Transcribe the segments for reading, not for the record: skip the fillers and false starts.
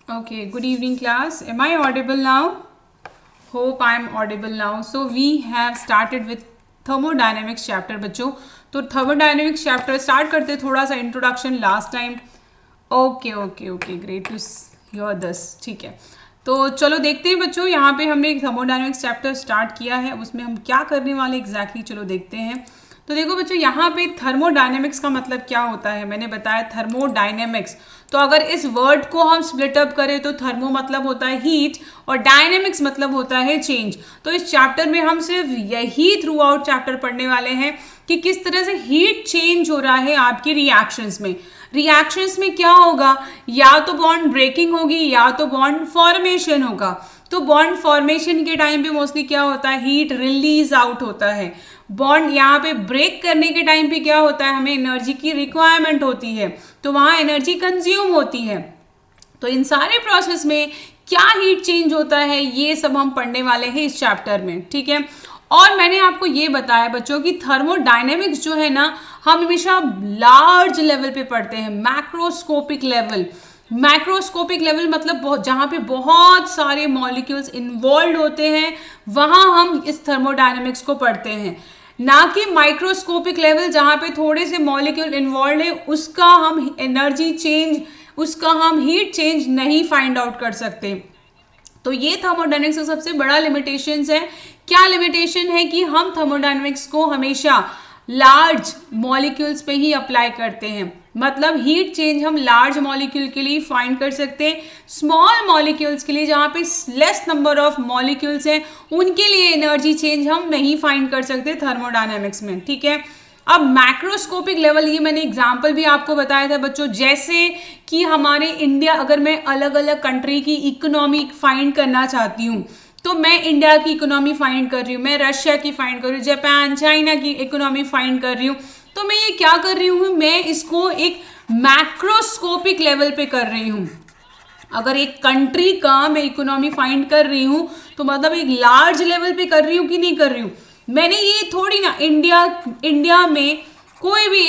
Okay, good evening class. Am I audible now? Hope I am audible now. So we have started with thermodynamics chapter बच्चों. तो thermodynamics chapter start करते थोड़ा सा introduction last time. Okay, great to hear this. ठीक है. तो चलो देखते हैं बच्चों, यहाँ पे हमने एक थर्मोडायनेमिक्स चैप्टर स्टार्ट किया है, उसमें हम क्या करने वाले एग्जैक्टली चलो देखते हैं. तो देखो बच्चों, यहाँ पे थर्मोडायनेमिक्स का मतलब क्या होता है, मैंने बताया थर्मोडायनेमिक्स. तो अगर इस वर्ड को हम स्प्लिट अप करें तो थर्मो मतलब होता है हीट और डायनेमिक्स मतलब होता है चेंज. तो इस चैप्टर में हम सिर्फ यही थ्रू आउट चैप्टर पढ़ने वाले हैं कि किस तरह से हीट चेंज हो रहा है आपकी रिएक्शंस में. रिएक्शंस में क्या होगा, या तो बॉन्ड ब्रेकिंग होगी या तो बॉन्ड फॉर्मेशन होगा. तो बॉन्ड फॉर्मेशन के टाइम पे मोस्टली क्या होता है, हीट रिलीज आउट होता है. बॉन्ड यहाँ पे ब्रेक करने के टाइम पे क्या होता है, हमें एनर्जी की रिक्वायरमेंट होती है, तो वहाँ एनर्जी कंज्यूम होती है. तो इन सारे प्रोसेस में क्या हीट चेंज होता है, ये सब हम पढ़ने वाले हैं इस चैप्टर में. ठीक है. और मैंने आपको ये बताया बच्चों कि थर्मोडायनेमिक्स जो है ना, हम हमेशा लार्ज लेवल पे पढ़ते हैं, मैक्रोस्कोपिक लेवल. मैक्रोस्कोपिक लेवल मतलब जहाँ पे बहुत सारे मॉलिक्यूल्स इन्वॉल्व होते हैं, वहाँ हम इस थर्मोडायनेमिक्स को पढ़ते हैं. ना कि माइक्रोस्कोपिक लेवल जहाँ पे थोड़े से मॉलिक्यूल इन्वॉल्व है, उसका हम एनर्जी चेंज, उसका हम हीट चेंज नहीं फाइंड आउट कर सकते. तो ये थर्मोडायनेमिक्स का सबसे बड़ा लिमिटेशंस है. क्या लिमिटेशन है कि हम थर्मोडायनेमिक्स को हमेशा लार्ज मॉलिक्यूल्स पे ही अप्लाई करते हैं. मतलब हीट चेंज हम लार्ज मॉलिक्यूल के लिए फाइंड कर सकते हैं. स्मॉल मॉलिक्यूल्स के लिए, जहाँ पे लेस नंबर ऑफ मॉलिक्यूल्स हैं, उनके लिए एनर्जी चेंज हम नहीं फाइंड कर सकते थर्मोडायनेमिक्स में. ठीक है. अब मैक्रोस्कोपिक लेवल, ये मैंने एग्जाम्पल भी आपको बताया था बच्चों, जैसे कि हमारे इंडिया, अगर मैं अलग अलग कंट्री की इकोनॉमी फाइंड करना चाहती हूँ, तो मैं इंडिया की इकोनॉमी फाइंड कर रही हूँ, मैं रशिया की फाइंड कर रही हूँ, जापान चाइना की इकोनॉमी फाइंड कर रही हूँ. तो मैं ये क्या कर रही हूँ, मैं इसको एक मैक्रोस्कोपिक लेवल पे कर रही हूँ. अगर एक कंट्री का मैं इकोनॉमी फाइंड कर रही हूँ तो मतलब एक लार्ज लेवल पे कर रही हूँ कि नहीं कर रही हूँ. मैंने ये थोड़ी ना, इंडिया में कोई भी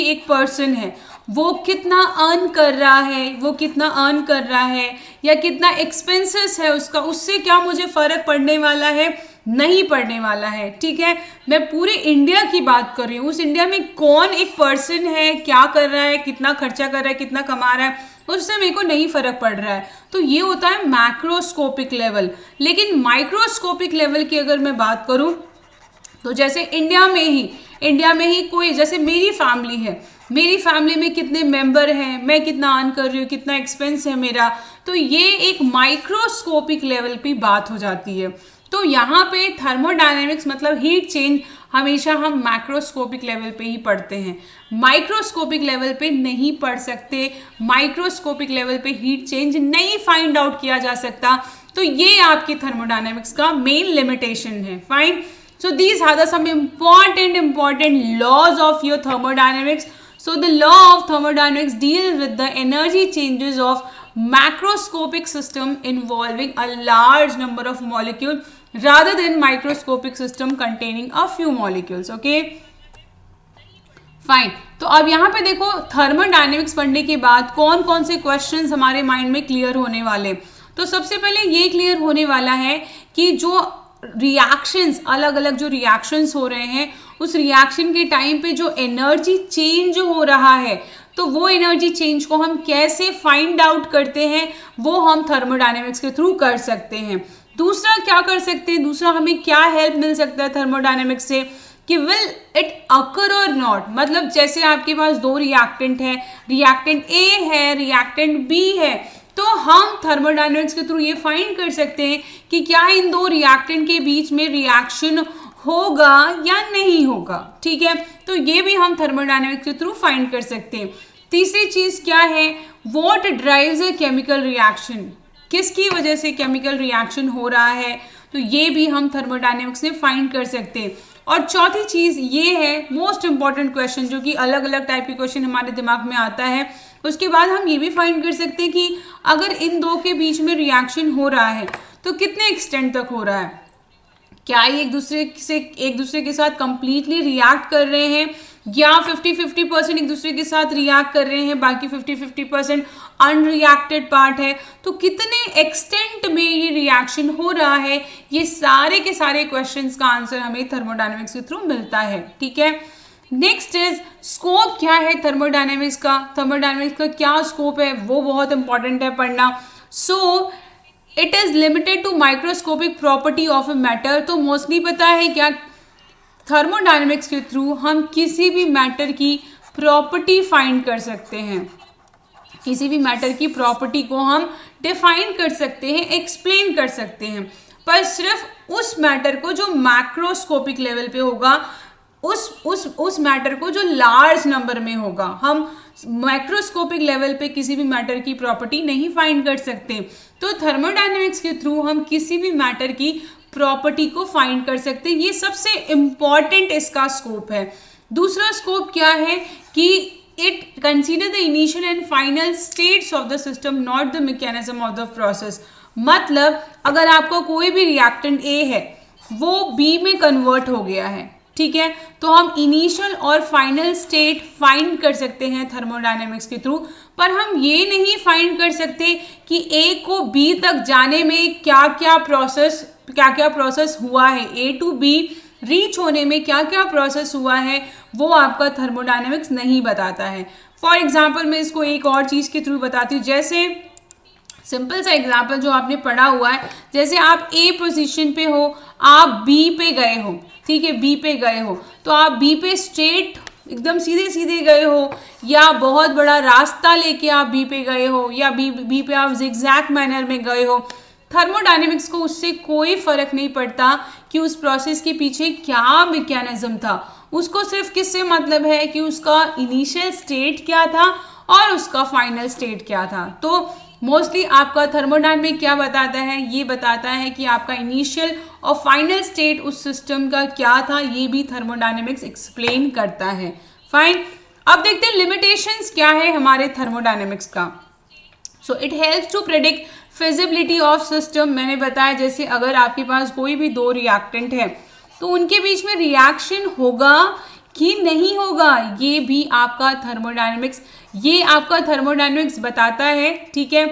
एक पर्सन है, वो कितना अर्न कर रहा है, या कितना एक्सपेंसेस है उसका, उससे क्या मुझे फर्क पड़ने वाला है, नहीं पड़ने वाला है. ठीक है. मैं पूरे इंडिया की बात कर रही हूँ. उस इंडिया में कौन एक पर्सन है, क्या कर रहा है, कितना खर्चा कर रहा है, कितना कमा रहा है, उससे मेरे को नहीं फर्क पड़ रहा है. तो ये होता है मैक्रोस्कोपिक लेवल. लेकिन माइक्रोस्कोपिक लेवल की अगर मैं बात करूं, तो जैसे इंडिया में ही कोई, जैसे मेरी फैमिली है, मेरी फैमिली में कितने मेंबर हैं, मैं कितना अर्न कर रही हूँ, कितना एक्सपेंस है मेरा, तो ये एक माइक्रोस्कोपिक लेवल पे बात हो जाती है. तो यहाँ पे थर्मोडायनेमिक्स मतलब हीट चेंज हमेशा हम मैक्रोस्कोपिक लेवल पे ही पढ़ते हैं, माइक्रोस्कोपिक लेवल पे नहीं पढ़ सकते. माइक्रोस्कोपिक लेवल पे हीट चेंज नहीं फाइंड आउट किया जा सकता. तो ये आपकी थर्मोडायनेमिक्स का मेन लिमिटेशन है. Fine. So these are the some important laws of your thermodynamics. So the law of thermodynamics deals with the energy changes of macroscopic system involving a large number of molecules rather than microscopic system containing a few molecules. Okay? Fine. तो अब यहाँ पे देखो, thermodynamics पढ़ने के बाद कौन कौन से क्वेश्चंस हमारे माइंड में क्लियर होने वाले. तो सबसे पहले ये क्लियर होने वाला है कि जो रिएक्शंस, अलग अलग जो रिएक्शंस हो रहे हैं, उस रिएक्शन के टाइम पे जो एनर्जी चेंज हो रहा है, तो वो एनर्जी चेंज को हम कैसे फाइंड आउट करते हैं, वो हम थर्मोडायनेमिक्स के थ्रू कर सकते हैं. दूसरा क्या कर सकते हैं, दूसरा हमें क्या हेल्प मिल सकता है थर्मोडायनेमिक्स से, कि विल इट अकर और नॉट. मतलब जैसे आपके पास दो रिएक्टेंट है, रिएक्टेंट ए है, रिएक्टेंट बी है, तो हम थर्मोडायनेमिक्स के थ्रू ये फाइंड कर सकते हैं कि क्या इन दो रिएक्टेंट के बीच में रिएक्शन होगा या नहीं होगा. ठीक है. तो ये भी हम थर्मोडायनेमिक्स के थ्रू फाइंड कर सकते हैं. तीसरी चीज क्या है, what drives a chemical reaction, किसकी वजह से केमिकल रिएक्शन हो रहा है, तो ये भी हम थर्मोडायनेमिक्स में फाइंड कर सकते हैं. और चौथी चीज ये है, मोस्ट इंपॉर्टेंट क्वेश्चन, जो कि अलग अलग टाइप के क्वेश्चन हमारे दिमाग में आता है, उसके बाद हम ये भी फाइंड कर सकते हैं कि अगर इन दो के बीच में रिएक्शन हो रहा है तो कितने एक्सटेंट तक हो रहा है, क्या ये एक दूसरे के साथ कंप्लीटली रिएक्ट कर रहे हैं, या 50-50% एक दूसरे के साथ रिएक्ट कर रहे हैं, बाकी 50-50% अनरिएक्टेड पार्ट है, तो कितने एक्सटेंट में ये रिएक्शन हो रहा है, ये सारे के सारे क्वेश्चंस का आंसर हमें थर्मोडायनेमिक्स के थ्रू मिलता है। ठीक है, नेक्स्ट इज स्कोप क्या है थर्मोडायनेमिक्स का, थर्मोडायनेमिक्स का क्या स्कोप है, वो बहुत इंपॉर्टेंट है पढ़ना। So it is limited to microscopic property of a matter. तो मोस्टली पता है क्या, थर्मोडायनेमिक्स के थ्रू हम किसी भी मैटर की प्रॉपर्टी फाइंड कर सकते हैं, किसी भी मैटर की प्रॉपर्टी को हम डिफाइन कर सकते हैं, एक्सप्लेन कर सकते हैं, पर सिर्फ उस मैटर को जो मैक्रोस्कोपिक लेवल पे होगा, उस मैटर को जो लार्ज नंबर में होगा। हम माइक्रोस्कोपिक लेवल पे किसी भी मैटर की प्रॉपर्टी नहीं फाइंड कर सकते। तो थर्मोडायनेमिक्स के थ्रू हम किसी भी मैटर की प्रॉपर्टी को फाइंड कर सकते हैं, ये सबसे इंपॉर्टेंट इसका स्कोप है। दूसरा स्कोप क्या है कि it consider the initial and final states of the system, not the mechanism of the process. मतलब अगर आपका कोई भी रिएक्टेंट ए है, वो बी में कन्वर्ट हो गया है, ठीक है, तो हम इनिशियल और फाइनल स्टेट फाइंड कर सकते हैं थर्मोडायनेमिक्स के थ्रू, पर हम ये नहीं फाइंड कर सकते कि ए को बी तक जाने में क्या क्या प्रोसेस हुआ है, ए टू बी रीच होने में क्या क्या प्रोसेस हुआ है, वो आपका थर्मोडायनेमिक्स नहीं बताता है। फॉर एग्जाम्पल मैं इसको एक और चीज़ के थ्रू बताती हूँ, जैसे सिंपल सा एग्जाम्पल जो आपने पढ़ा हुआ है, जैसे आप ए पोजीशन पे हो, आप बी पे गए हो, ठीक है, बी पे गए हो, तो आप बी पे स्ट्रेट एकदम सीधे सीधे गए हो, या बहुत बड़ा रास्ता लेके आप बी पे गए हो, या बी पे आप जिगजैग मैनर में गए हो, थर्मोडायनेमिक्स को उससे कोई फर्क नहीं पड़ता कि उस प्रोसेस के पीछे क्या मैकेनिज्म था। उसको सिर्फ किससे मतलब है कि उसका इनिशियल स्टेट क्या था और उसका फाइनल स्टेट क्या था। तो मोस्टली आपका थर्मोडायनेमिक्स क्या बताता है, ये बताता है कि आपका इनिशियल और फाइनल स्टेट उस सिस्टम का क्या था, ये भी थर्मोडायनेमिक्स एक्सप्लेन करता है। फाइन, अब देखते हैं लिमिटेशंस क्या है हमारे थर्मोडायनेमिक्स का। So it helps to predict feasibility of system. मैंने बताया जैसे अगर आपके पास कोई भी दो रिएक्टेंट है तो उनके बीच में रिएक्शन होगा कि नहीं होगा, ये भी आपका थर्मोडायनेमिक्स बताता है, ठीक है।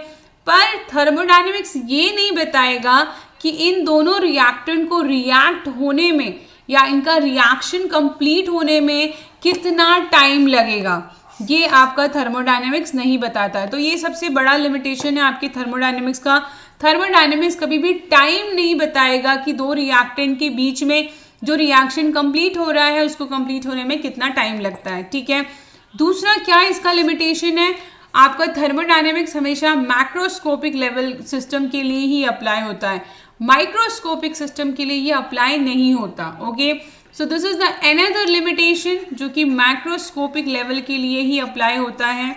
पर थर्मोडायनेमिक्स ये नहीं बताएगा कि इन दोनों रिएक्टेंट को रिएक्ट होने में या इनका रिएक्शन कंप्लीट होने में कितना टाइम लगेगा, ये आपका थर्मोडायनेमिक्स नहीं बताता है। तो ये सबसे बड़ा लिमिटेशन है आपके थर्मोडायनेमिक्स का। थर्मोडायनेमिक्स कभी भी टाइम नहीं बताएगा कि दो रिएक्टेंट के बीच में जो रिएक्शन कंप्लीट हो रहा है उसको कंप्लीट होने में कितना टाइम लगता है, ठीक है। दूसरा क्या इसका लिमिटेशन है, आपका थर्मोडायनेमिक्स हमेशा मैक्रोस्कोपिक लेवल सिस्टम के लिए ही अप्लाई होता है, माइक्रोस्कोपिक सिस्टम के लिए ये अप्लाई नहीं होता। Okay, so this is the another limitation जो कि मैक्रोस्कोपिक लेवल के लिए ही अप्लाई होता है।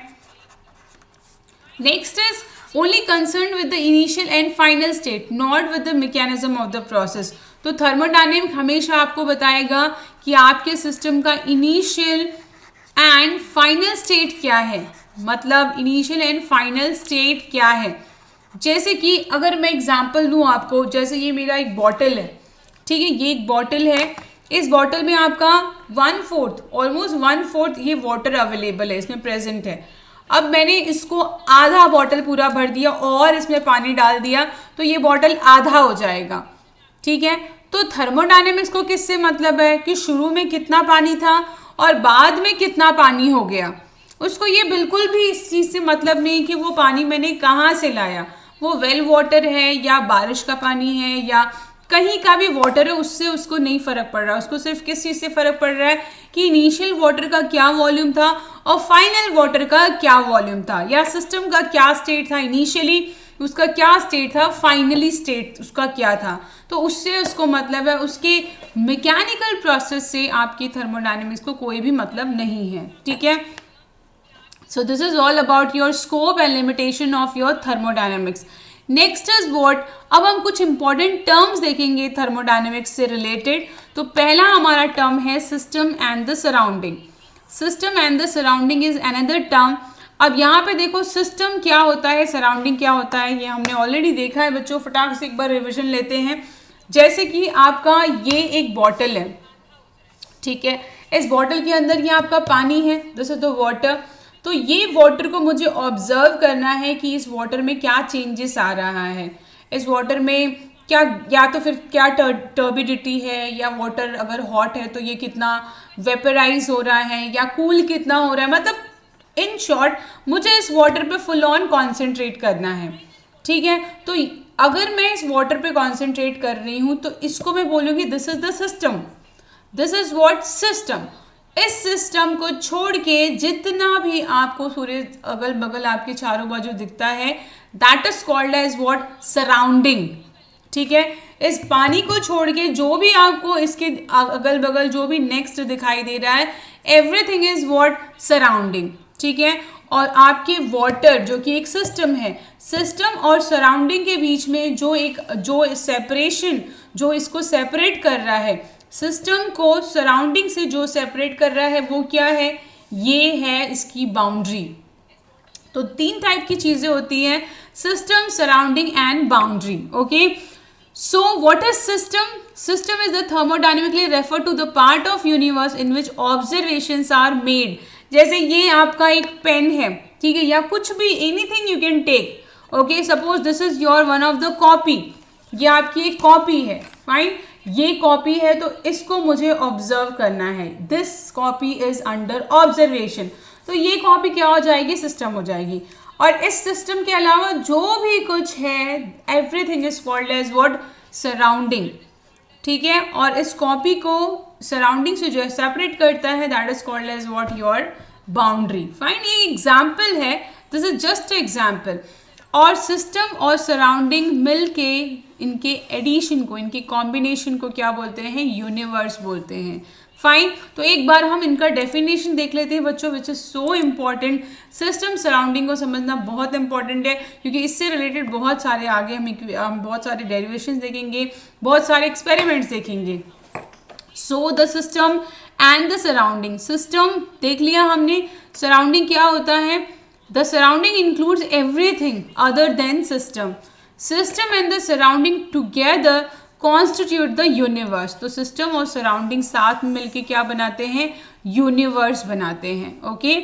Next is only concern with the initial and final state, not with the mechanism of the process. तो थर्मोडायनेमिक्स हमेशा आपको बताएगा कि आपके सिस्टम का इनिशियल एंड फाइनल स्टेट क्या है, मतलब इनिशियल एंड फाइनल स्टेट क्या है। जैसे कि अगर मैं एग्जांपल दूं आपको, जैसे ये मेरा एक बॉटल है, ठीक है, ये एक बॉटल है, इस बॉटल में आपका 1/4 ऑलमोस्ट 1/4 ये वाटर अवेलेबल है, इसमें प्रेजेंट है। अब मैंने इसको आधा बॉटल पूरा भर दिया और इसमें पानी डाल दिया तो ये बॉटल आधा हो जाएगा, ठीक है। तो थर्मोडायनेमिक्स को किससे मतलब है कि शुरू में कितना पानी था और बाद में कितना पानी हो गया। उसको ये बिल्कुल भी इस चीज़ से मतलब नहीं कि वो पानी मैंने कहाँ से लाया, वो वेल वाटर है या बारिश का पानी है या कहीं का भी वाटर है, उससे उसको नहीं फ़र्क पड़ रहा। उसको सिर्फ किस चीज़ से फ़र्क पड़ रहा है कि इनिशियल वाटर का क्या वॉल्यूम था और फाइनल वाटर का क्या वॉल्यूम था, या सिस्टम का क्या स्टेट था इनिशियली, उसका क्या स्टेट था, फाइनली स्टेट उसका क्या था। तो उससे उसको मतलब है, उसके मैकेनिकल प्रोसेस से आपकी थर्मोडायनेमिक्स को कोई भी मतलब नहीं है, ठीक है। So this is all about your scope and limitation of your thermodynamics. Next is what, अब हम कुछ इंपॉर्टेंट टर्म्स देखेंगे थर्मोडायनेमिक्स से रिलेटेड। तो पहला हमारा टर्म है system and the surrounding. System and the surrounding is another term. अब यहाँ पे देखो सिस्टम क्या होता है, सराउंडिंग क्या होता है, ये हमने ऑलरेडी देखा है बच्चों, फटाक से एक बार रिविजन लेते हैं। जैसे कि आपका ये एक बॉटल है, ठीक है, इस बॉटल के अंदर ये आपका पानी है, दिस इज द वाटर। तो ये वाटर को मुझे ऑब्जर्व करना है कि इस वाटर में क्या चेंजेस आ रहा है, इस वाटर में क्या, या तो फिर क्या टर्बिडिटी है, या वाटर अगर हॉट है तो ये कितना वेपराइज हो रहा है या कूल कितना हो रहा है। मतलब इन शॉर्ट मुझे इस वाटर पे फुल ऑन कॉन्सेंट्रेट करना है, ठीक है। तो अगर मैं इस वाटर पे कॉन्सेंट्रेट कर रही हूँ तो इसको मैं बोलूँगी this is the system, this is what system. इस सिस्टम को छोड़ के जितना भी आपको सूर्य अगल बगल आपके चारों बाजू दिखता है, that is called as what, surrounding, ठीक है। इस पानी को छोड़ के जो भी आपको इसके अगल बगल जो भी नेक्स्ट दिखाई दे रहा है, एवरीथिंग इज व्हाट, सराउंडिंग, ठीक है। और आपके वाटर जो कि एक सिस्टम है, सिस्टम और सराउंडिंग के बीच में जो सेपरेशन, जो इसको सेपरेट कर रहा है, सिस्टम को सराउंडिंग से जो सेपरेट कर रहा है वो क्या है, ये है इसकी बाउंड्री। तो 3 टाइप की चीजें होती हैं, system, surrounding and boundary, okay. So what is system? System is the thermodynamically refer to the part of universe in which observations are made. जैसे ये आपका एक पेन है, ठीक है, या कुछ भी anything you can take. Okay, suppose this is your one of the copy. ये आपकी एक कॉपी है, फाइन। ये कॉपी है तो इसको मुझे ऑब्जर्व करना है, this copy is under observation. तो ये कॉपी क्या हो जाएगी, सिस्टम हो जाएगी। और इस सिस्टम के अलावा जो भी कुछ है, everything is called as what, surrounding, ठीक है। और इस कॉपी को सराउंडिंग से जो है सेपरेट करता है, that is called as what, your boundary, fine. ये एग्जाम्पल है, दिस इज जस्ट एग्जाम्पल। और सिस्टम और सराउंडिंग मिल के इनके एडिशन को, इनके कॉम्बिनेशन को क्या बोलते हैं, यूनिवर्स बोलते हैं, फाइन। तो एक बार हम इनका डेफिनेशन देख लेते हैं बच्चों, which is so important. System surrounding को समझना बहुत इंपॉर्टेंट है, क्योंकि इससे रिलेटेड बहुत सारे आगे हम बहुत सारे डेरिवेशंस देखेंगे, बहुत सारे एक्सपेरिमेंट्स देखेंगे। So the system and the surrounding, system देख लिया हमने, सराउंडिंग क्या होता है, the surrounding includes everything other than system. System and the surrounding together constitute the universe. तो सिस्टम और सराउंडिंग साथ में मिलकर क्या बनाते हैं, यूनिवर्स बनाते हैं, okay.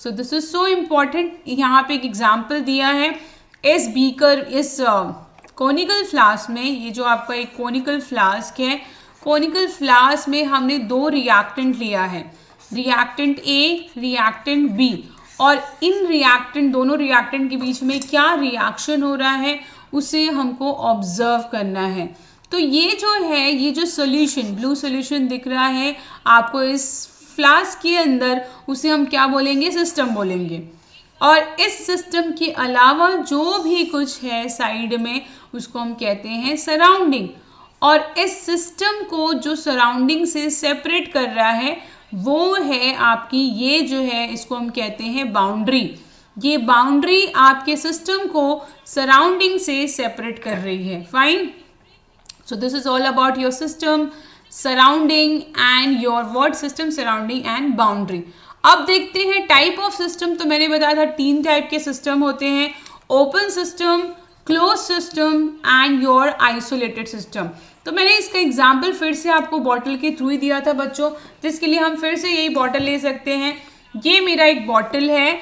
So this is so important. यहाँ पे एक एग्जाम्पल दिया है, इस बीकर, इस कोनिकल फ्लास्क में, ये जो आपका एक कोनिकल फ्लास्क है, कोनिकल फ्लास्क में हमने 2 रिएक्टेंट लिया है, रिएक्टेंट ए, रिएक्टेंट बी। और इन रिएक्टेंट, दोनों रिएक्टेंट के बीच में क्या रिएक्शन हो रहा है उसे हमको ऑब्जर्व करना है। तो ये जो है, ये जो सोल्यूशन, ब्लू सोल्यूशन दिख रहा है आपको इस फ्लास्क के अंदर, उसे हम क्या बोलेंगे, सिस्टम बोलेंगे। और इस सिस्टम के अलावा जो भी कुछ है साइड में, उसको हम कहते हैं सराउंडिंग। और इस सिस्टम को जो सराउंडिंग से सेपरेट कर रहा है वो है आपकी, ये जो है इसको हम कहते हैं बाउंड्री। ये बाउंड्री आपके सिस्टम को सराउंडिंग से सेपरेट कर रही है, fine. So this is all about your system, surrounding and your what, system, surrounding and boundary. अब देखते हैं टाइप ऑफ सिस्टम। तो मैंने बताया था 3 टाइप के सिस्टम होते हैं, open system, close system and your isolated system. तो मैंने इसका एग्जाम्पल फिर से आपको बॉटल के थ्रू ही दिया था बच्चों, जिसके लिए हम फिर से यही बॉटल ले सकते हैं। ये मेरा एक बॉटल है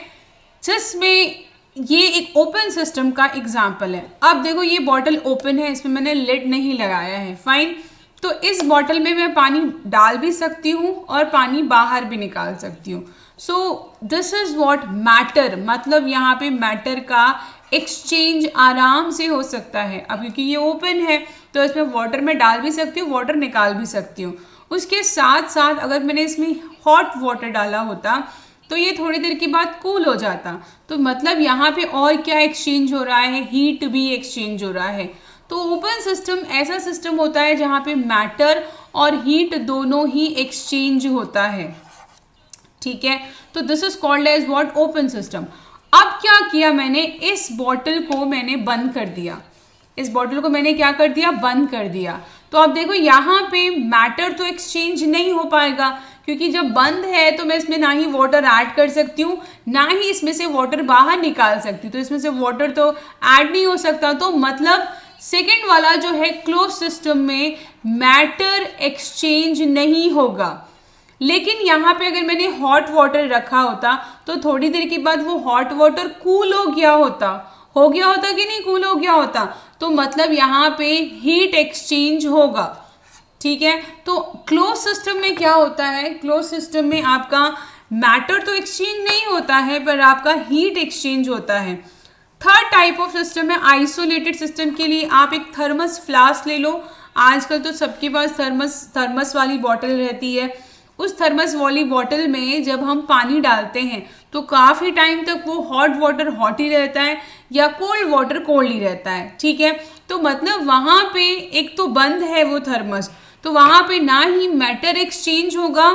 जिसमें ये एक ओपन सिस्टम का एग्जाम्पल है। अब देखो ये बॉटल ओपन है, इसमें मैंने लिड नहीं लगाया है, फाइन। तो इस बॉटल में मैं पानी डाल भी सकती हूँ और पानी बाहर भी निकाल सकती हूँ। सो दिस इज व्हाट मैटर, मतलब यहाँ पे मैटर का एक्सचेंज आराम से हो सकता है। अब क्योंकि ये ओपन है तो इसमें वाटर में डाल भी सकती हूँ, वाटर निकाल भी सकती हूँ। उसके साथ साथ अगर मैंने इसमें हॉट वाटर डाला होता तो ये थोड़ी देर के बाद कूल हो जाता। तो मतलब यहाँ पे और क्या एक्सचेंज हो रहा है, हीट भी एक्सचेंज हो रहा है। तो ओपन सिस्टम ऐसा सिस्टम होता है जहाँ पे मैटर और हीट दोनों ही एक्सचेंज होता है, ठीक है। तो this is called as what, open system. अब क्या किया मैंने, इस बॉटल को मैंने बंद कर दिया, इस बॉटल को मैंने क्या कर दिया, बंद कर दिया। तो अब देखो यहाँ पे मैटर तो एक्सचेंज नहीं हो पाएगा, क्योंकि जब बंद है तो मैं इसमें ना ही वाटर ऐड कर सकती हूँ, ना ही इसमें से वाटर बाहर निकाल सकती हूँ। तो इसमें से वाटर तो ऐड नहीं हो सकता। तो मतलब सेकेंड वाला जो है क्लोज सिस्टम में मैटर एक्सचेंज नहीं होगा। लेकिन यहाँ पे अगर मैंने हॉट वाटर रखा होता तो थोड़ी देर के बाद वो हॉट वाटर कूल हो गया होता कि नहीं, कूल हो गया होता, तो मतलब यहाँ पे हीट एक्सचेंज होगा। ठीक है, तो क्लोज सिस्टम में क्या होता है, क्लोज सिस्टम में आपका मैटर तो एक्सचेंज नहीं होता है पर आपका हीट एक्सचेंज होता है। थर्ड टाइप ऑफ सिस्टम है आइसोलेटेड सिस्टम के लिए आप एक थर्मस फ्लास्क ले लो। आजकल तो सबके पास थर्मस वाली बॉटल रहती है। उस थर्मस वाली बॉटल में जब हम पानी डालते हैं तो काफ़ी टाइम तक वो हॉट वाटर हॉट ही रहता है या कोल्ड वाटर कोल्ड ही रहता है। ठीक है, तो मतलब वहाँ पे एक तो बंद है वो थर्मस, तो वहाँ पे ना ही मैटर एक्सचेंज होगा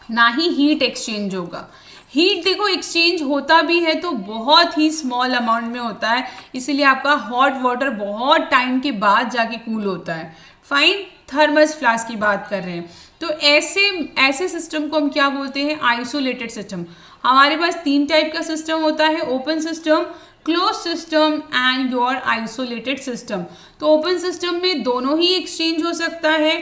ना ही हीट एक्सचेंज होगा। हीट देखो एक्सचेंज होता भी है तो बहुत ही स्मॉल अमाउंट में होता है, इसीलिए आपका हॉट वाटर बहुत टाइम के बाद जाके कूल होता है। फाइन, थर्मस फ्लास्क की बात कर रहे हैं, तो ऐसे सिस्टम को हम क्या बोलते हैं, आइसोलेटेड सिस्टम। हमारे पास 3 टाइप का सिस्टम होता है, open system, close system and your isolated system. तो ओपन सिस्टम में दोनों ही एक्सचेंज हो सकता है,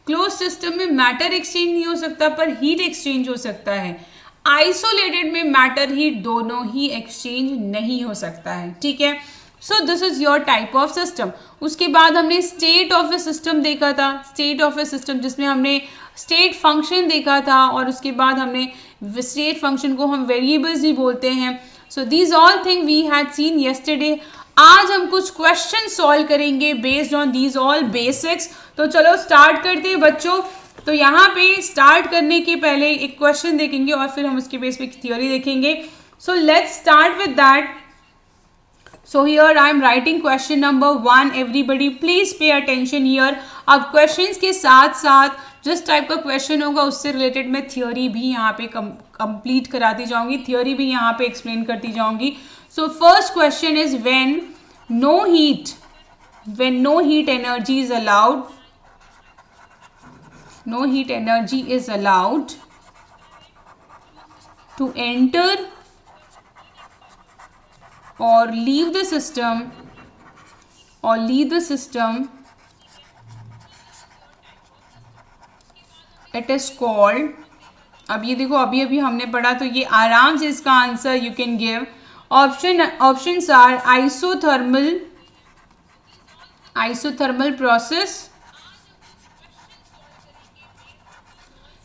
क्लोज सिस्टम में मैटर एक्सचेंज नहीं हो सकता पर हीट एक्सचेंज हो सकता है। आइसोलेटेड में मैटर हीट दोनों ही एक्सचेंज नहीं हो सकता है। ठीक है, so this is your type of system. उसके बाद हमने स्टेट ऑफ ए सिस्टम देखा था, स्टेट ऑफ ए सिस्टम जिसमें हमने स्टेट फंक्शन देखा था और उसके बाद हमने स्टेट फंक्शन को हम वेरिएबल्स भी बोलते हैं। So these all thing we had seen yesterday. आज हम कुछ क्वेश्चन सॉल्व करेंगे based on these all basics. तो चलो स्टार्ट करते हैं बच्चों। तो यहाँ पे स्टार्ट करने के पहले एक क्वेश्चन देखेंगे और फिर हम उसके बेस पे थ्योरी देखेंगे। So let's start with that. So here I am writing question number 1. Everybody please pay attention here. अब questions के साथ साथ जिस टाइप का क्वेश्चन होगा उससे रिलेटेड मैं थियोरी भी यहाँ पे कंप्लीट कराती जाऊंगी, थियोरी भी यहाँ पे एक्सप्लेन करती जाऊंगी। So first question is when no heat energy is allowed, no heat energy is allowed to enter or leave the system it is called। अब ये देखो अभी हमने पढ़ा तो ये आराम से इसका answer you can give. Options are isothermal process,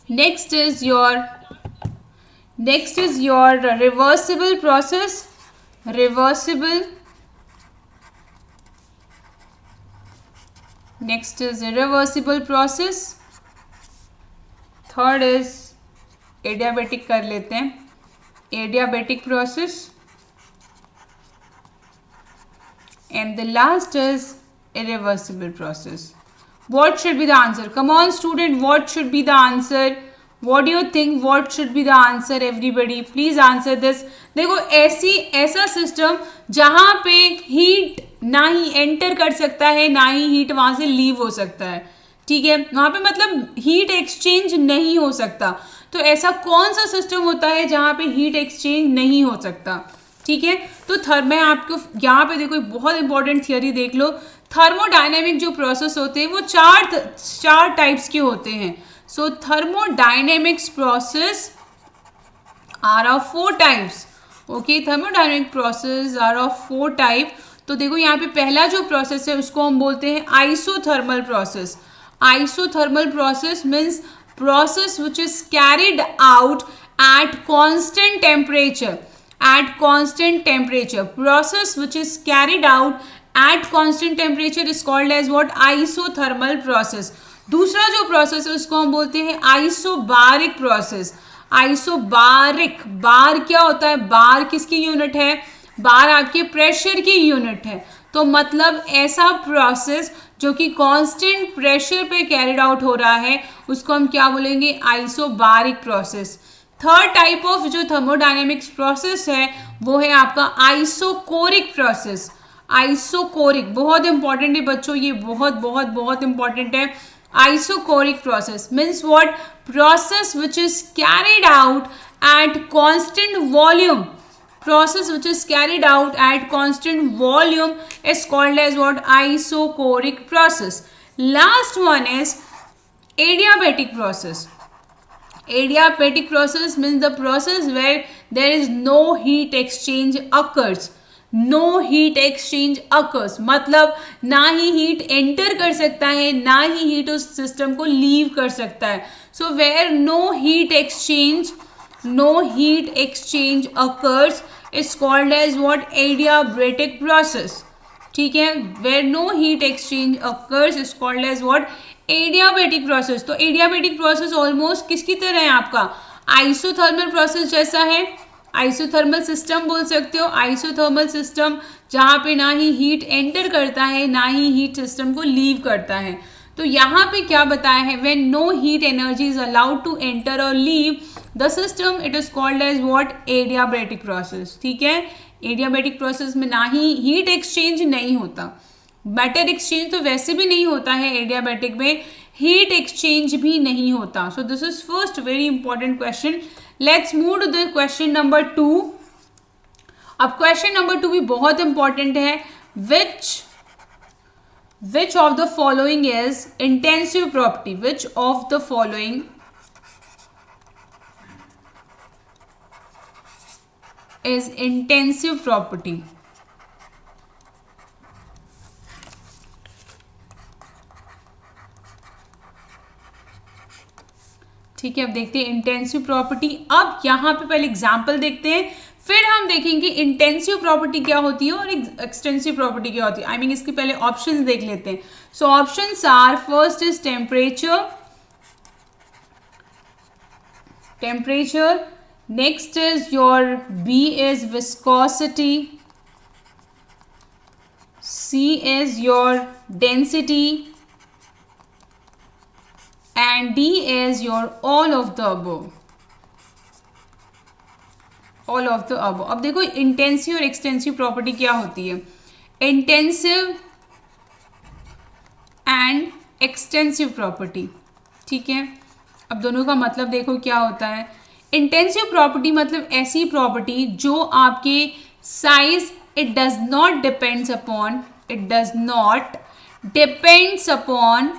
next is your reversible process, next is irreversible process, third is adiabatic कर लेते हैं, adiabatic process, and the last is irreversible process. What should be the answer? Come on student, what should be the answer? What do you think? What should be the answer? Everybody please answer this. देखो ऐसा system जहाँ पे heat ना ही enter कर सकता है ना ही हीट वहाँ से लीव हो सकता है। ठीक है, वहाँ पे मतलब हीट एक्सचेंज नहीं हो सकता। तो ऐसा कौन सा सिस्टम होता है जहाँ पे हीट एक्सचेंज नहीं हो सकता? ठीक है, तो मैं आपको यहाँ पे देखो बहुत इंपॉर्टेंट थियोरी देख लो। थर्मोडायनेमिक जो प्रोसेस होते हैं वो चार टाइप्स के होते हैं। So thermodynamics process are of 4 types. Okay, thermodynamic process are of 4 type. तो देखो यहाँ पे पहला जो प्रोसेस है उसको हम बोलते हैं isothermal process. Isothermal process means process which is carried out at constant temperature, process which is carried out at constant temperature is called as what? Isothermal process. दूसरा जो प्रोसेस है उसको हम बोलते हैं आइसोबारिक प्रोसेस। आइसोबारिक, बार क्या होता है? बार किसकी यूनिट है? बार आपके प्रेशर की यूनिट है। तो मतलब ऐसा प्रोसेस जो कि कांस्टेंट प्रेशर पे कैरिड आउट हो रहा है उसको हम क्या बोलेंगे? Isobaric process. Third type of जो थर्मोडायनेमिक्स प्रोसेस है वो है आपका आइसोकोरिक प्रोसेस। आइसोकोरिक बहुत इंपॉर्टेंट है बच्चों, ये बहुत बहुत बहुत इंपॉर्टेंट है। Isochoric process means what? Process which is carried out at constant volume, process which is carried out at constant volume is called as what? Isocoric process. Last one is adiabatic process. Adiabatic process means the process where there is no heat exchange occurs. No heat exchange occurs मतलब ना ही heat enter कर सकता है ना ही heat उस system को लीव कर सकता है. So where no heat exchange occurs is called as what? Adiabatic process. ठीक है, where no heat exchange occurs is called as what? Adiabatic process. तो एडियाबैटिक प्रोसेस ऑलमोस्ट किसकी तरह है? आपका आइसोथर्मल प्रोसेस जैसा है. आइसोथर्मल सिस्टम बोल सकते हो. आइसोथर्मल सिस्टम जहाँ पे ना ही हीट एंटर करता है ना ही हीट सिस्टम को लीव करता है. तो यहाँ पे क्या बताया है? When no heat energy is allowed to enter और leave the system it is called as what? Adiabatic process. ठीक है, एडियाबैटिक प्रोसेस में ना ही हीट एक्सचेंज नहीं होता. मैटर एक्सचेंज तो वैसे भी नहीं होता है एडियाबैटिक में, हीट एक्सचेंज भी नहीं होता. So this is first very important question. Let's move to the question number 2. अब क्वेश्चन नंबर 2 भी बहुत इंपॉर्टेंट है. Which of the following is intensive property? Which of the following is intensive property? ठीक है, अब देखते हैं इंटेंसिव प्रॉपर्टी. अब यहाँ पे पहले एग्जाम्पल देखते हैं, फिर हम देखेंगे इंटेंसिव प्रॉपर्टी क्या होती है और एक्सटेंसिव प्रॉपर्टी क्या होती है. आई मीन इसके पहले ऑप्शंस देख लेते हैं. So options are, first is temperature, next is your B is viscosity, C is your density and D is your all of the above. All of the above. अब देखो intensive और extensive property क्या होती है. Intensive and extensive property. ठीक है, अब दोनों का मतलब देखो क्या होता है. इंटेंसिव प्रॉपर्टी मतलब ऐसी प्रॉपर्टी जो आपके size it does not depends upon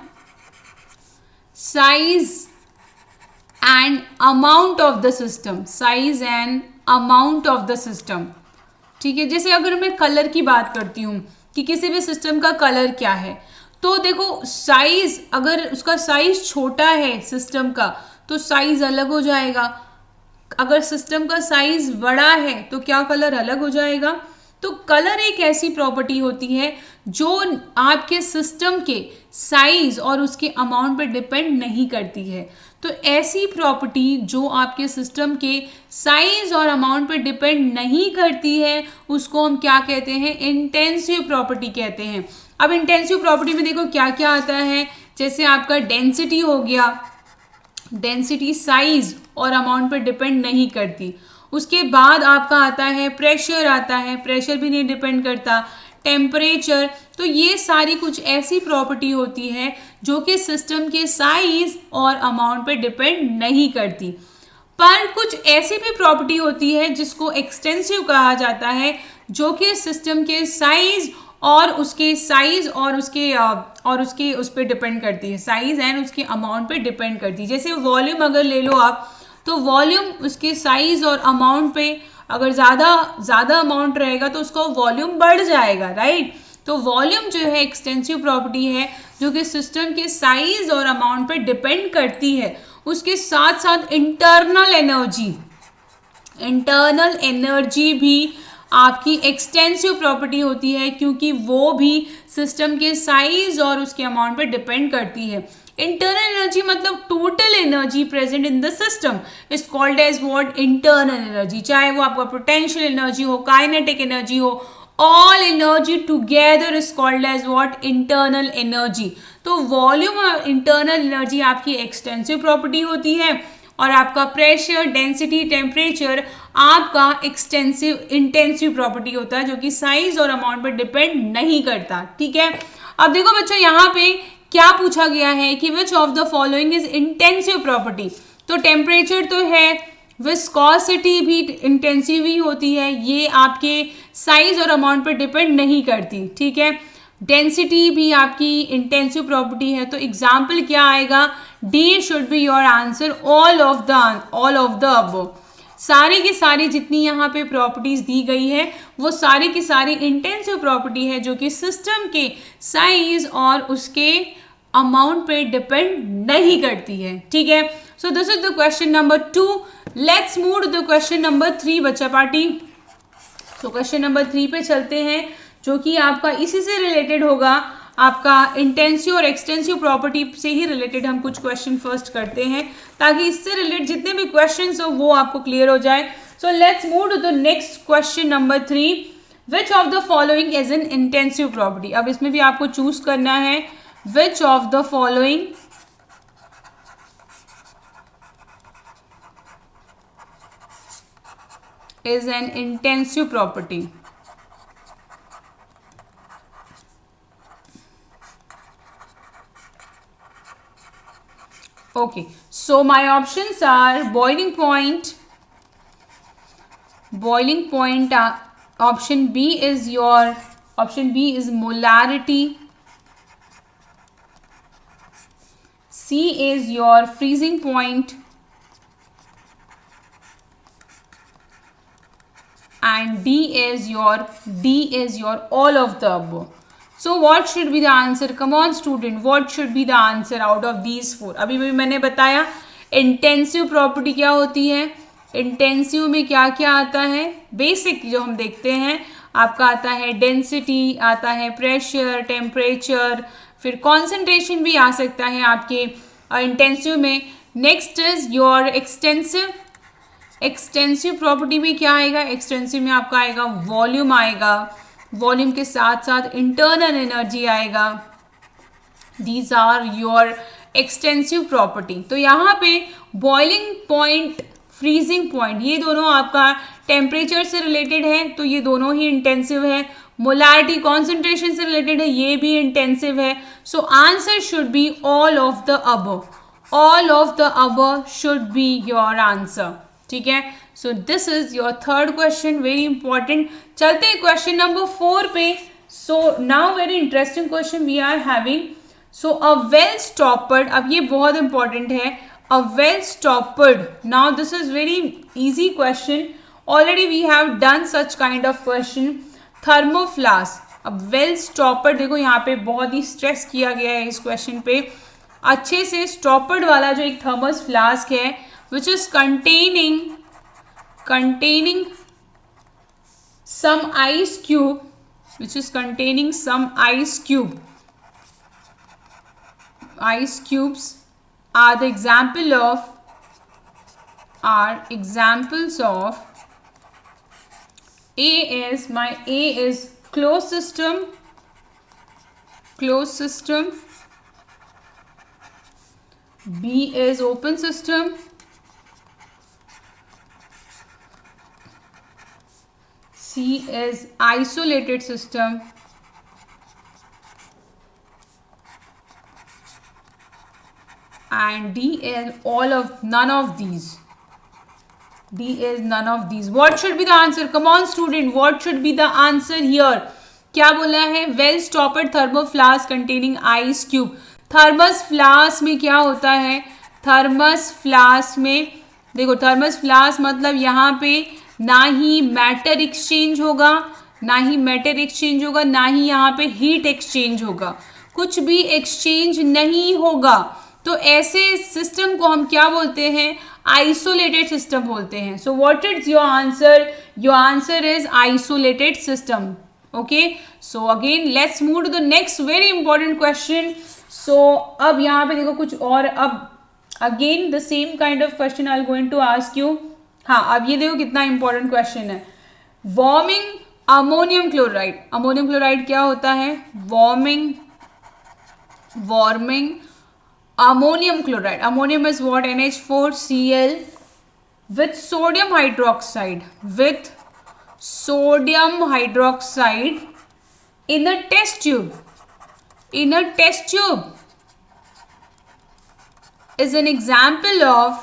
size and amount of the system. ठीक है, जैसे अगर मैं कलर की बात करती हूँ कि किसी भी सिस्टम का कलर क्या है, तो देखो साइज, अगर उसका साइज छोटा है सिस्टम का तो साइज अलग हो जाएगा. अगर सिस्टम का साइज बड़ा है तो क्या कलर अलग हो जाएगा. तो कलर एक ऐसी प्रॉपर्टी होती है जो आपके सिस्टम के साइज और उसके अमाउंट पर डिपेंड नहीं करती है. तो ऐसी प्रॉपर्टी जो आपके सिस्टम के साइज और अमाउंट पर डिपेंड नहीं करती है उसको हम क्या कहते हैं? इंटेंसिव प्रॉपर्टी कहते हैं. अब इंटेंसिव प्रॉपर्टी में देखो क्या क्या आता है. जैसे आपका डेंसिटी हो गया, डेंसिटी साइज और अमाउंट पर डिपेंड नहीं करती. उसके बाद आपका आता है प्रेशर, आता है प्रेशर भी नहीं डिपेंड करता. टेम्परेचर, तो ये सारी कुछ ऐसी प्रॉपर्टी होती है जो कि सिस्टम के साइज और अमाउंट पे डिपेंड नहीं करती. पर कुछ ऐसी भी प्रॉपर्टी होती है जिसको एक्सटेंसिव कहा जाता है जो कि सिस्टम के साइज और उसके उस पर डिपेंड करती है. साइज एंड उसके अमाउंट पे डिपेंड करती है. जैसे वॉल्यूम अगर ले लो आप, तो वॉल्यूम उसके साइज और अमाउंट पे अगर ज़्यादा अमाउंट रहेगा तो उसका वॉल्यूम बढ़ जाएगा, राइट. तो वॉल्यूम जो है एक्सटेंसिव प्रॉपर्टी है जो कि सिस्टम के साइज और अमाउंट पे डिपेंड करती है. उसके साथ साथ इंटरनल एनर्जी भी आपकी एक्सटेंसिव प्रॉपर्टी होती है क्योंकि वो भी सिस्टम के साइज और उसके अमाउंट पे डिपेंड करती है. इंटरनल एनर्जी मतलब total energy present in the system is called as what? Internal energy. चाहे वो आपका पोटेंशियल एनर्जी हो, काइनेटिक एनर्जी हो, all energy together is called as what? Internal energy. तो वॉल्यूम और इंटरनल एनर्जी आपकी एक्सटेंसिव प्रॉपर्टी होती है और आपका प्रेशर, डेंसिटी, टेम्परेचर आपका इंटेंसिव प्रॉपर्टी होता है जो कि साइज और अमाउंट पर डिपेंड नहीं करता. ठीक है, अब देखो बच्चों यहाँ पे क्या पूछा गया है कि विच of the following is intensive property. तो टेम्परेचर तो है, विस्कोसिटी भी इंटेंसिव ही होती है, ये आपके साइज और अमाउंट पर डिपेंड नहीं करती. ठीक है, डेंसिटी भी आपकी इंटेंसिव प्रॉपर्टी है, तो एग्जाम्पल क्या आएगा, D should be your answer, all of the above. सारी की सारी जितनी यहाँ पे प्रॉपर्टीज दी गई है वो सारी की सारी इंटेंसिव प्रॉपर्टी है जो कि सिस्टम के साइज और उसके अमाउंट पे डिपेंड नहीं करती है, ठीक है। So this is the question number 2। Let's move to the question number 3 बच्चा पार्टी। सो क्वेश्चन नंबर 3 पे चलते हैं, जो कि आपका इसी से रिलेटेड होगा, आपका इंटेंसिव और एक्सटेंसिव प्रॉपर्टी से ही रिलेटेड हम कुछ क्वेश्चन फर्स्ट करते हैं ताकि इससे रिलेटेड जितने भी क्वेश्चंस हो वो आपको क्लियर हो जाए। So let's move to the next question number 3। Which of the following is an intensive property. अब इसमें भी आपको चूज करना है which of the following is an intensive property. Okay, so my options are boiling point, option B is molarity, C is your freezing point, and D is your all of the above. So what should be the answer? Come on student, what should be the answer out of these four? अभी भी मैंने बताया intensive property क्या होती है, intensive में क्या क्या आता है, बेसिक जो हम देखते हैं आपका आता है डेंसिटी, आता है प्रेशर, टेम्परेचर, फिर कॉन्सेंट्रेशन भी आ सकता है आपके इंटेंसिव में। Next is your extensive property में क्या आएगा, एक्सटेंसिव में आपका आएगा वॉल्यूम आएगा, वॉल्यूम के साथ साथ इंटरनल एनर्जी आएगा। These are your extensive property. तो यहाँ पे बॉइलिंग पॉइंट, फ्रीजिंग पॉइंट, ये दोनों आपका टेम्परेचर से रिलेटेड है तो ये दोनों ही इंटेंसिव है। मोलारिटी कॉन्सेंट्रेशन से रिलेटेड है, ये भी इंटेंसिव है। So answer should be all of the above, all of the above should be your answer, ठीक है। So this is your third question, very important. चलते हैं क्वेश्चन नंबर 4 पे। So now very interesting question we are having. So a well stoppered, अब ये बहुत important है, a well stoppered. Now this is very easy question, already we have done such kind of question. Thermoflask, अब well स्टॉपर्ड, देखो यहाँ पे बहुत ही stress किया गया है इस क्वेश्चन पे, अच्छे से स्टॉपर्ड वाला जो एक थर्मस फ्लास्क है which is containing some ice cube, ice cubes are examples of A is closed system, B is open system, C is isolated system, and D is none of these. What should be the answer? Come on student, what should be the answer here? क्या बोला है? Well stoppered thermoflask containing ice cube. Thermos flask में क्या होता है? Thermos flask में देखो, thermos flask मतलब यहाँ पे ना ही मैटर एक्सचेंज होगा, ना ही यहाँ पे हीट एक्सचेंज होगा, कुछ भी एक्सचेंज नहीं होगा। तो ऐसे सिस्टम को हम क्या बोलते हैं? आइसोलेटेड सिस्टम बोलते हैं। So what is your answer? Your answer is isolated system. Okay, so again let's move to the next very important question. So अब यहाँ पे देखो कुछ और, अब again the same kind of question I am going to ask you. हाँ, अब ये देखो कितना इंपॉर्टेंट क्वेश्चन है। Warming ammonium chloride, ammonium chloride क्या होता है? Warming ammonium chloride, ammonium is what? NH4Cl with sodium hydroxide, in a test tube, is an example of,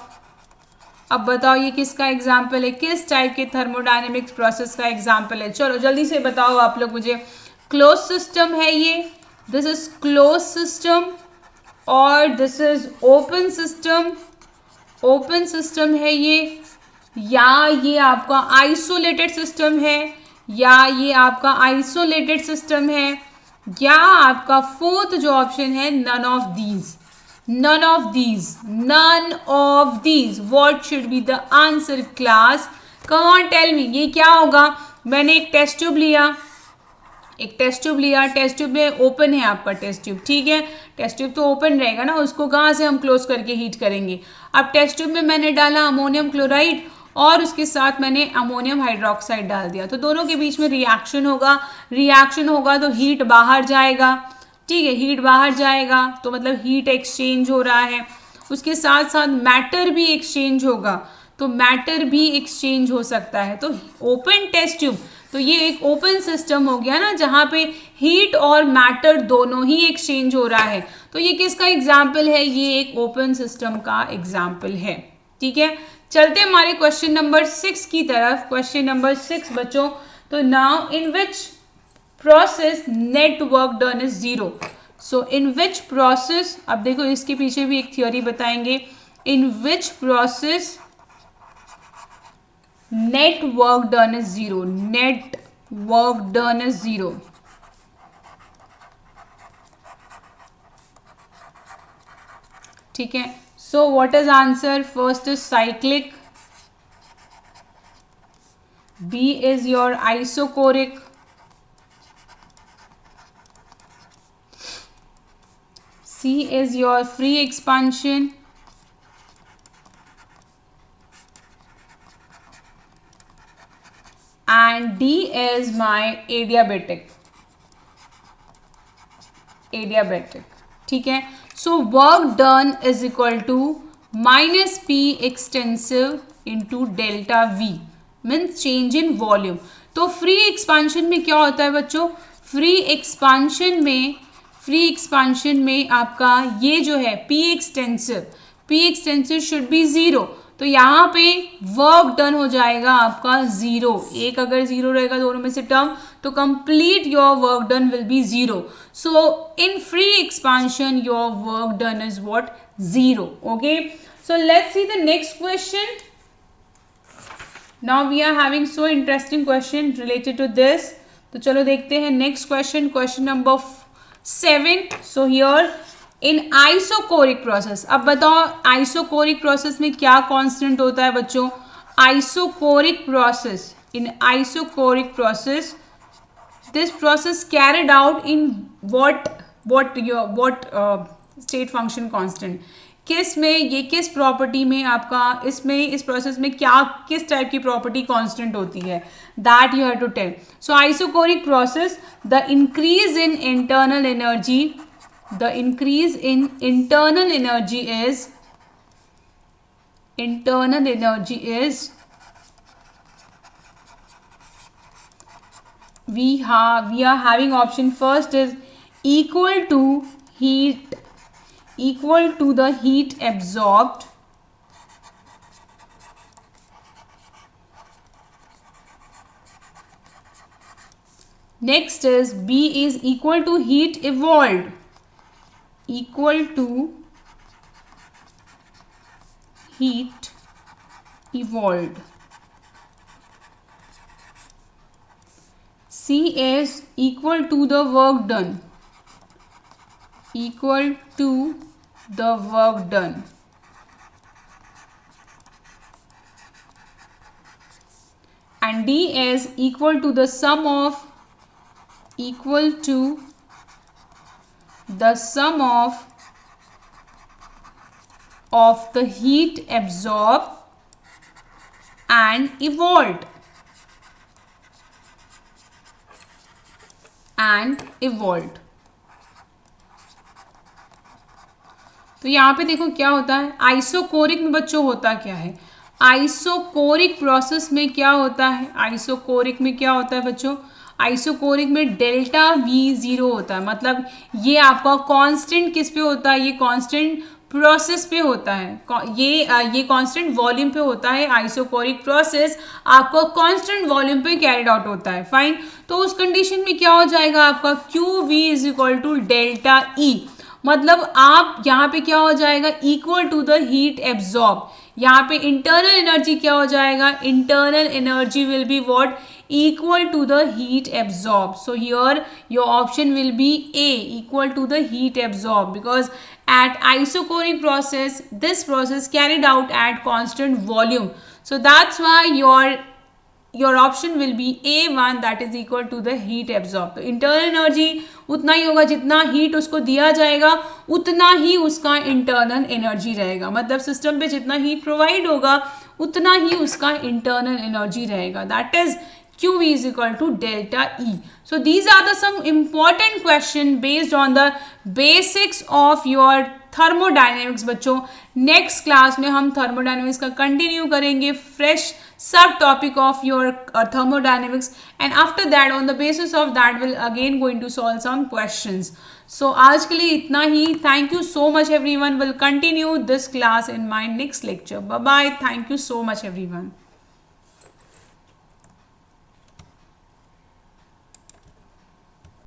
अब बताओ ये किसका एग्जाम्पल है, किस टाइप के थर्मोडायनेमिक्स प्रोसेस का एग्जाम्पल है? चलो जल्दी से बताओ आप लोग मुझे, क्लोज सिस्टम है ये, दिस इज क्लोज सिस्टम, और this is open system, open system है ये, या ये आपका आइसोलेटेड सिस्टम है, या ये आपका आइसोलेटेड सिस्टम है, या आपका फोर्थ जो ऑप्शन है none of these, none of these, none of these. What should be the answer class? Come on tell me, ये क्या होगा? मैंने एक टेस्ट ट्यूब लिया, एक टेस्ट ट्यूब लिया, टेस्ट ट्यूब में ओपन है आपका टेस्ट ट्यूब, ठीक है, टेस्ट ट्यूब तो ओपन रहेगा ना, उसको कहाँ से हम क्लोज करके हीट करेंगे? अब टेस्ट ट्यूब में मैंने डाला अमोनियम क्लोराइड और उसके साथ मैंने अमोनियम हाइड्रोक्साइड डाल दिया, तो दोनों के बीच में रिएक्शन होगा, रिएक्शन होगा तो हीट बाहर जाएगा, ठीक है, हीट बाहर जाएगा तो मतलब हीट एक्सचेंज हो रहा है, उसके साथ साथ मैटर भी एक्सचेंज होगा, तो मैटर भी एक्सचेंज हो सकता है. तो ओपन टेस्ट ट्यूब, तो ये एक ओपन सिस्टम हो गया ना, जहाँ पे हीट और मैटर दोनों ही एक्सचेंज हो रहा है. तो ये किसका एग्जाम्पल है? ये एक ओपन सिस्टम का एग्जाम्पल है, ठीक है. चलते हमारे क्वेश्चन नंबर 6 की तरफ. क्वेश्चन नंबर 6 बच्चों, तो now in which process net work done is 0. So in which process, अब देखो इसके पीछे भी एक थ्योरी बताएंगे. In which process net work done is 0, net work done is 0. ठीक है, so what is answer? First is cyclic, B is your isochoric, C is your free expansion, and D is my adiabatic, adiabatic, ठीक है. So work done is equal to minus P extensive into delta V, means change in volume. तो free expansion में क्या होता है बच्चों? Free expansion में आपका ये जो है P एक्सटेंसिव शुड बी 0. तो यहाँ पे वर्क डन हो जाएगा आपका 0. एक अगर 0 रहेगा दोनों में से टर्म, तो complete your work done will be 0. So in free expansion your work done is what? 0. Okay, so let's see the next question. Now we are having so interesting question related to this. तो चलो देखते हैं next question, question number 7. So here in isochoric process, अब बताओ isochoric process में क्या constant होता है बच्चों? Isochoric process, in isochoric process this process carried out in what state function constant. किस में, ये किस प्रॉपर्टी में आपका, इसमें इस प्रोसेस में क्या किस टाइप की प्रॉपर्टी कांस्टेंट होती है, that you have to tell. So isochoric process, the increase in internal energy, the increase in internal energy is we are having option first is equal to the heat absorbed, next is B is equal to heat evolved, equal to heat evolved. C is equal to the work done, equal to the work done. And D is equal to the sum of, equal to the sum of the heat absorbed and evolved, तो यहाँ पे देखो क्या होता है. Isochoric में बच्चों होता क्या है? आइसोकोरिक प्रोसेस में क्या होता है? आइसोकोरिक में क्या होता है बच्चों? आइसोकोरिक में डेल्टा V 0 होता है, मतलब ये आपका कांस्टेंट किस पे होता है? ये कांस्टेंट प्रोसेस पे होता है, ये कांस्टेंट वॉल्यूम पे होता है, आइसोकोरिक प्रोसेस आपको कांस्टेंट वॉल्यूम पे कैरिड आउट होता है, फाइन। तो उस कंडीशन में क्या हो जाएगा आपका QV is equal to delta E, मतलब आप यहाँ पे क्या हो जाएगा equal to the heat absorb, यहाँ पे इंटरनल एनर्जी क्या हो जाएगा, internal energy will be what, equal to the heat absorbed. So here your option will be A, equal to the heat absorbed, because at isochoric process this process carried out at constant volume, so that's why your option will be A1, that is equal to the heat absorbed. तो internal energy उतना ही होगा, जितना heat उसको दिया जाएगा उतना ही उसका internal energy रहेगा, मतलब system पे जितना heat provide होगा उतना ही उसका internal energy रहेगा, that is QV is equal to delta E. So these are the some important question based on the basics of your thermodynamics बच्चों। नेक्स्ट क्लास में हम thermodynamics का कंटिन्यू करेंगे, fresh सब topic of your thermodynamics, and after that on the basis of that we'll again going to solve some questions. So आज के लिए इतना ही, thank you so much everyone, will continue this class in my next lecture. Bye bye, thank you so much everyone.